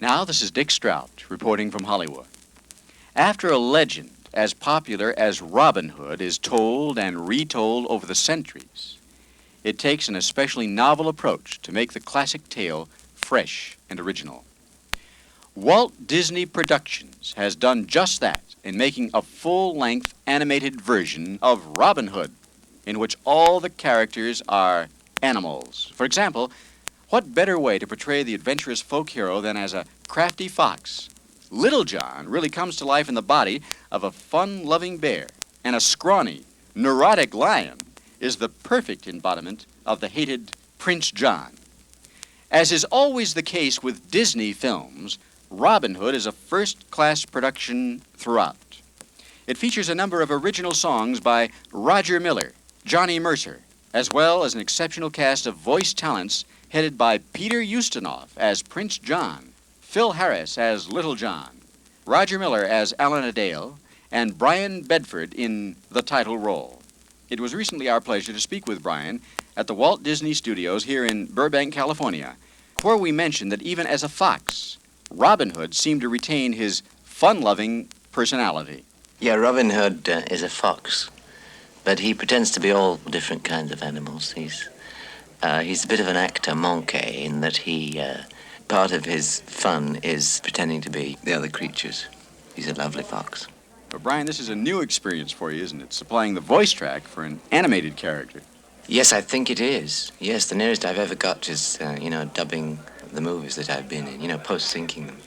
Now, this is Dick Strout reporting from Hollywood. After a legend as popular as Robin Hood is told and retold over the centuries, it takes an especially novel approach to make the classic tale fresh and original. Walt Disney Productions has done just that in making a full-length animated version of Robin Hood, in which all the characters are animals. For example, what better way to portray the adventurous folk hero than as a crafty fox? Little John really comes to life in the body of a fun-loving bear, and a scrawny, neurotic lion is the perfect embodiment of the hated Prince John. As is always the case with Disney films, Robin Hood is a first-class production throughout. It features a number of original songs by Roger Miller, Johnny Mercer, as well as an exceptional cast of voice talents headed by Peter Ustinov as Prince John, Phil Harris as Little John, Roger Miller as Alan Adale, and Brian Bedford in the title role. It was recently our pleasure to speak with Brian at the Walt Disney Studios here in Burbank, California, where we mentioned that even as a fox, Robin Hood seemed to retain his fun-loving personality. Yeah, Robin Hood is a fox, but he pretends to be all different kinds of animals. He's a bit of an actor manqué in that part of his fun is pretending to be the other creatures. He's a lovely fox. But Brian, this is a new experience for you, isn't it? Supplying the voice track for an animated character. Yes, I think it is. Yes, the nearest I've ever got is, dubbing the movies that I've been in, post-syncing them.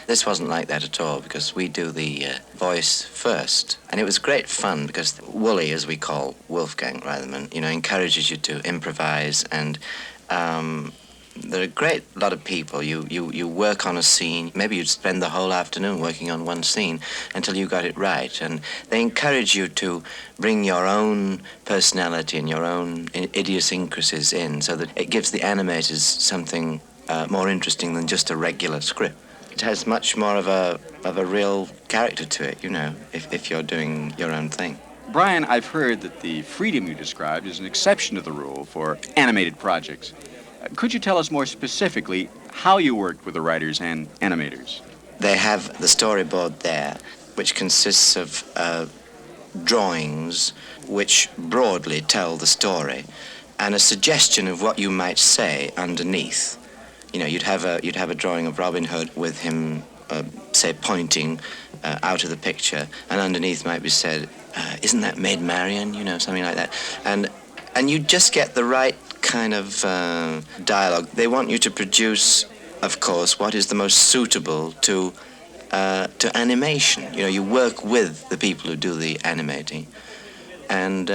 This wasn't like that at all, because we do the voice first. And it was great fun, because Wooly, as we call Wolfgang Reitherman, encourages you to improvise. And there are a great lot of people. You work on a scene. Maybe you'd spend the whole afternoon working on one scene until you got it right. And they encourage you to bring your own personality and your own idiosyncrasies in, so that it gives the animators something more interesting than just a regular script. It has much more of a real character to it, if you're doing your own thing. Brian, I've heard that the freedom you described is an exception to the rule for animated projects. Could you tell us more specifically how you worked with the writers and animators? They have the storyboard there, which consists of drawings which broadly tell the story, and a suggestion of what you might say underneath. You'd have a drawing of Robin Hood with him, say, pointing out of the picture, and underneath might be said, "Isn't that Maid Marian?" Something like that, and you just get the right kind of dialogue. They want you to produce, of course, what is the most suitable to animation. You work with the people who do the animating, and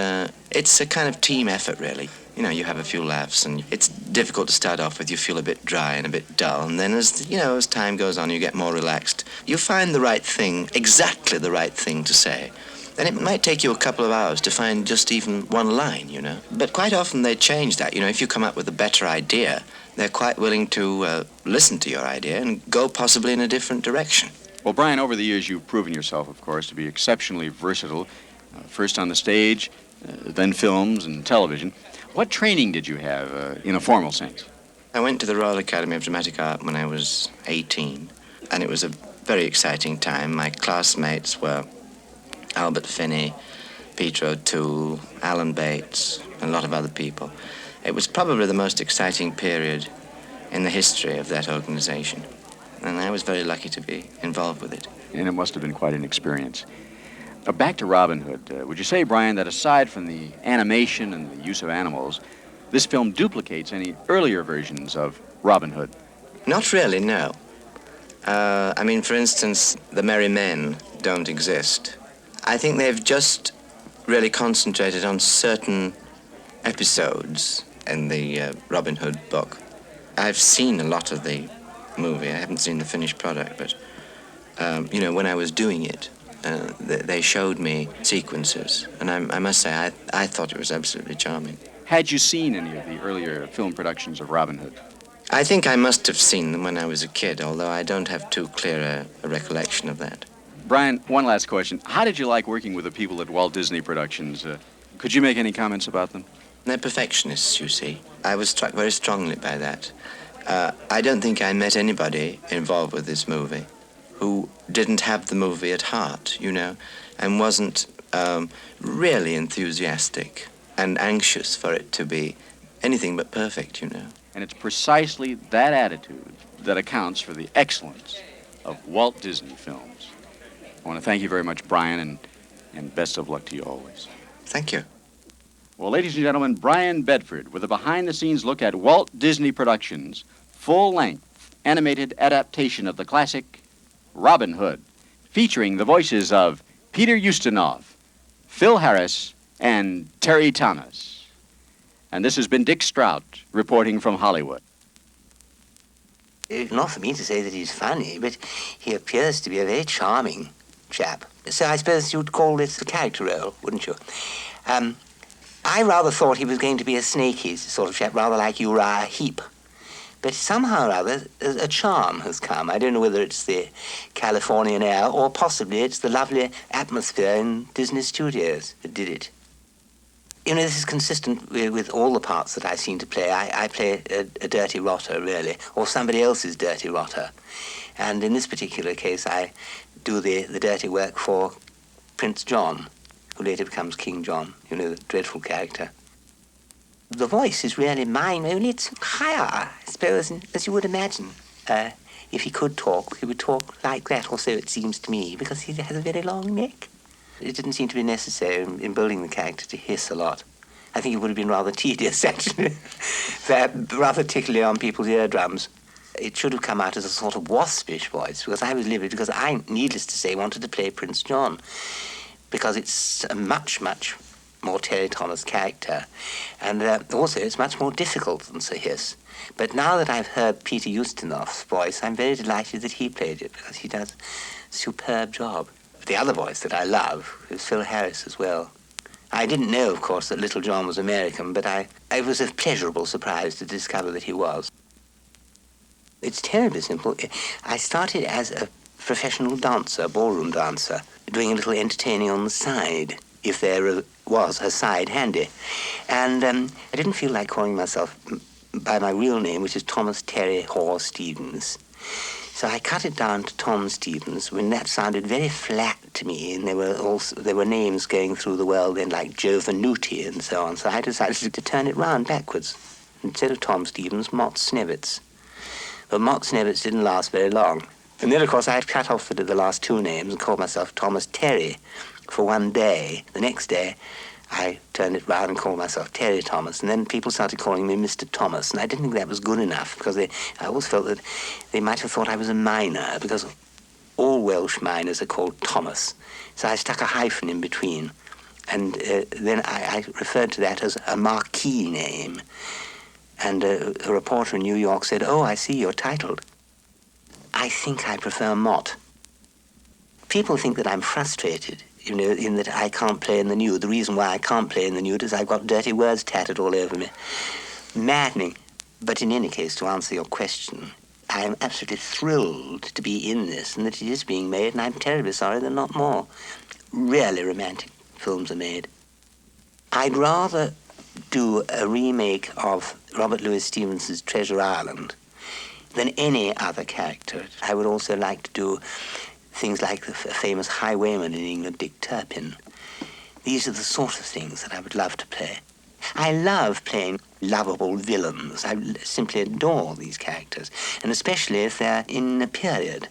it's a kind of team effort, really. You have a few laughs, and it's difficult to start off with. You feel a bit dry and a bit dull, and then as time goes on, you get more relaxed. You find the right thing, exactly the right thing to say. And it might take you a couple of hours to find just even one line, But quite often they change that. If you come up with a better idea, they're quite willing to listen to your idea and go possibly in a different direction. Well, Brian, over the years, you've proven yourself, of course, to be exceptionally versatile, first on the stage, then films and television. What training did you have in a formal sense? I went to the Royal Academy of Dramatic Art when I was 18, and it was a very exciting time. My classmates were Albert Finney, Peter O'Toole, Alan Bates, and a lot of other people. It was probably the most exciting period in the history of that organization, and I was very lucky to be involved with it. And it must have been quite an experience. Back to Robin Hood. Would you say, Brian, that aside from the animation and the use of animals, this film duplicates any earlier versions of Robin Hood? Not really, no. For instance, the Merry Men don't exist. I think they've just really concentrated on certain episodes in the Robin Hood book. I've seen a lot of the movie. I haven't seen the finished product, but, when I was doing it, they showed me sequences, and I must say, I thought it was absolutely charming. Had you seen any of the earlier film productions of Robin Hood? I think I must have seen them when I was a kid, although I don't have too clear a recollection of that. Brian, one last question. How did you like working with the people at Walt Disney Productions? Could you make any comments about them? They're perfectionists, you see. I was struck very strongly by that. I don't think I met anybody involved with this movie who didn't have the movie at heart, you know, and wasn't really enthusiastic and anxious for it to be anything but perfect, you know. And it's precisely that attitude that accounts for the excellence of Walt Disney films. I want to thank you very much, Brian, and best of luck to you always. Thank you. Well, ladies and gentlemen, Brian Bedford with a behind-the-scenes look at Walt Disney Productions' full-length animated adaptation of the classic Robin Hood, featuring the voices of Peter Ustinov, Phil Harris, and Terry-Thomas. And this has been Dick Strout reporting from Hollywood. Not for me to say that he's funny, but he appears to be a very charming chap. So I suppose you'd call this a character role, wouldn't you? I rather thought he was going to be a snaky sort of chap, rather like Uriah Heep. But somehow or other, a charm has come. I don't know whether it's the Californian air or possibly it's the lovely atmosphere in Disney Studios that did it. You know, this is consistent with all the parts that I seem to play. I play a dirty rotter, really, or somebody else's dirty rotter. And in this particular case, I do the dirty work for Prince John, who later becomes King John, you know, the dreadful character. The voice is really mine, only it's higher, I suppose, as you would imagine. If he could talk, he would talk like that, or so it seems to me, because he has a very long neck. It didn't seem to be necessary in building the character to hiss a lot. I think it would have been rather tedious, actually, rather tickly on people's eardrums. It should have come out as a sort of waspish voice, because I was livid, because I, needless to say, wanted to play Prince John, because it's a much, much more Terry-Thomas character, and also it's much more difficult than Sir Hiss. But now that I've heard Peter Ustinov's voice, I'm very delighted that he played it, because he does a superb job. The other voice that I love is Phil Harris as well. I didn't know, of course, that Little John was American, but I was a pleasurable surprise to discover that he was. It's terribly simple. I started as a professional dancer, ballroom dancer, doing a little entertaining on the side, if there was a side handy. And I didn't feel like calling myself by my real name, which is Thomas Terry Hoare Stevens. So I cut it down to Tom Stevens, when that sounded very flat to me, and there were names going through the world then like Joe Venuti and so on. So I decided to turn it round backwards. Instead of Tom Stevens, Mott Snevitz. But Mott Snevitz didn't last very long. And then, of course, I had cut off the last two names and called myself Thomas Terry for one day. The next day, I turned it round and called myself Terry-Thomas, and then people started calling me Mr. Thomas, and I didn't think that was good enough, because I always felt that they might have thought I was a minor, because all Welsh minors are called Thomas. So I stuck a hyphen in between, and then I referred to that as a marquee name. And a reporter in New York said, "Oh, I see, you're titled." I think I prefer Mott. People think that I'm frustrated, you know, in that I can't play in the nude. The reason why I can't play in the nude is I've got dirty words tatted all over me. Maddening. But in any case, to answer your question, I am absolutely thrilled to be in this and that it is being made, and I'm terribly sorry that not more really romantic films are made. I'd rather do a remake of Robert Louis Stevenson's Treasure Island than any other character. I would also like to do things like the famous highwayman in England, Dick Turpin. These are the sort of things that I would love to play. I love playing lovable villains. I simply adore these characters, and especially if they're in a period.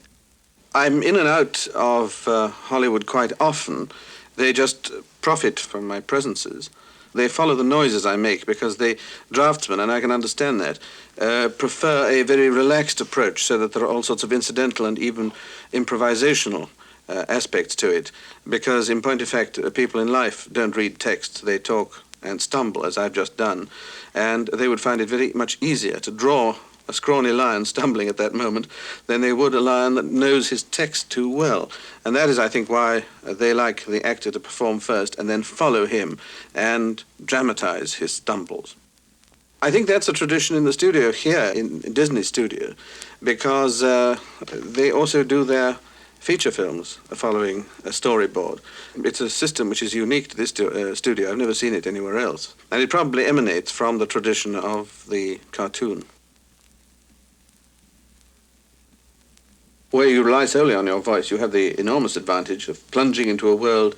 I'm in and out of Hollywood quite often. They just profit from my presences. They follow the noises I make because the draftsmen, and I can understand that, prefer a very relaxed approach so that there are all sorts of incidental and even improvisational aspects to it. Because in point of fact, people in life don't read text. They talk and stumble, as I've just done. And they would find it very much easier to draw a scrawny lion stumbling at that moment than they would a lion that knows his text too well. And that is, I think, why they like the actor to perform first and then follow him and dramatize his stumbles. I think that's a tradition in the studio here, in Disney Studio, because they also do their feature films following a storyboard. It's a system which is unique to this studio. I've never seen it anywhere else. And it probably emanates from the tradition of the cartoon. where you rely solely on your voice, you have the enormous advantage of plunging into a world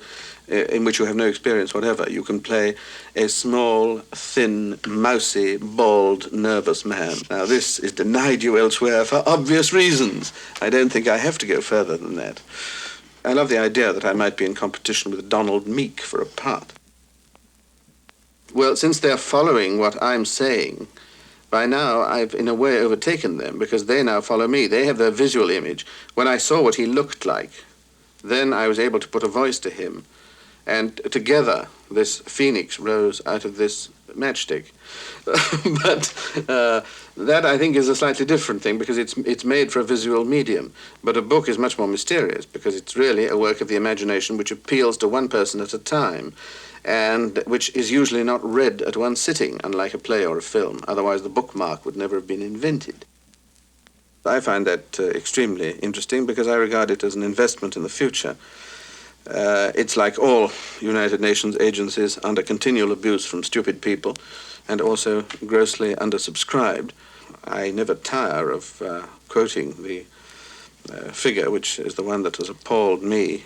in which you have no experience whatever. You can play a small, thin, mousy, bald, nervous man. Now, this is denied you elsewhere for obvious reasons. I don't think I have to go further than that. I love the idea that I might be in competition with Donald Meek for a part. Well, since they're following what I'm saying, by now I've in a way overtaken them because they now follow me. They have their visual image. When I saw what he looked like, then I was able to put a voice to him. And together, this phoenix rose out of this matchstick. But that, I think, is a slightly different thing because it's made for a visual medium. But a book is much more mysterious because it's really a work of the imagination which appeals to one person at a time and which is usually not read at one sitting, unlike a play or a film. Otherwise, the bookmark would never have been invented. I find that extremely interesting because I regard it as an investment in the future. It's like all United Nations agencies under continual abuse from stupid people and also grossly undersubscribed. I never tire of quoting the figure, which is the one that has appalled me,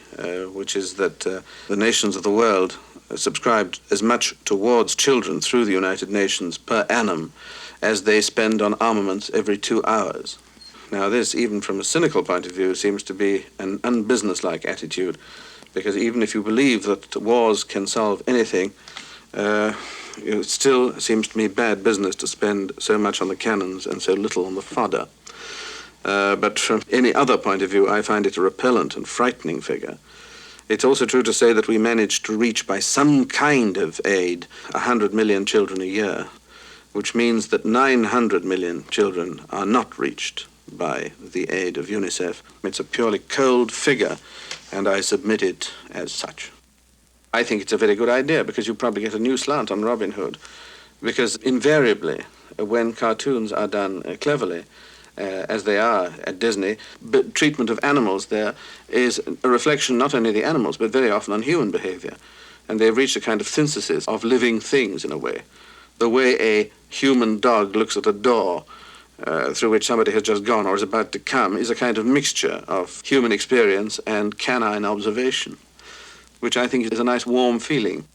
which is that the nations of the world subscribed as much towards children through the United Nations per annum as they spend on armaments every 2 hours. Now this, even from a cynical point of view, seems to be an unbusinesslike attitude. Because even if you believe that wars can solve anything, it still seems to me bad business to spend so much on the cannons and so little on the fodder. But from any other point of view, I find it a repellent and frightening figure. It's also true to say that we manage to reach by some kind of aid 100 million children a year, which means that 900 million children are not reached by the aid of UNICEF. It's a purely cold figure, and I submit it as such. I think it's a very good idea because you probably get a new slant on Robin Hood, because invariably, when cartoons are done cleverly, as they are at Disney, but treatment of animals there is a reflection not only of the animals, but very often on human behavior. And they've reached a kind of synthesis of living things in a way. The way a human dog looks at a door through which somebody has just gone or is about to come is a kind of mixture of human experience and canine observation, which I think is a nice warm feeling.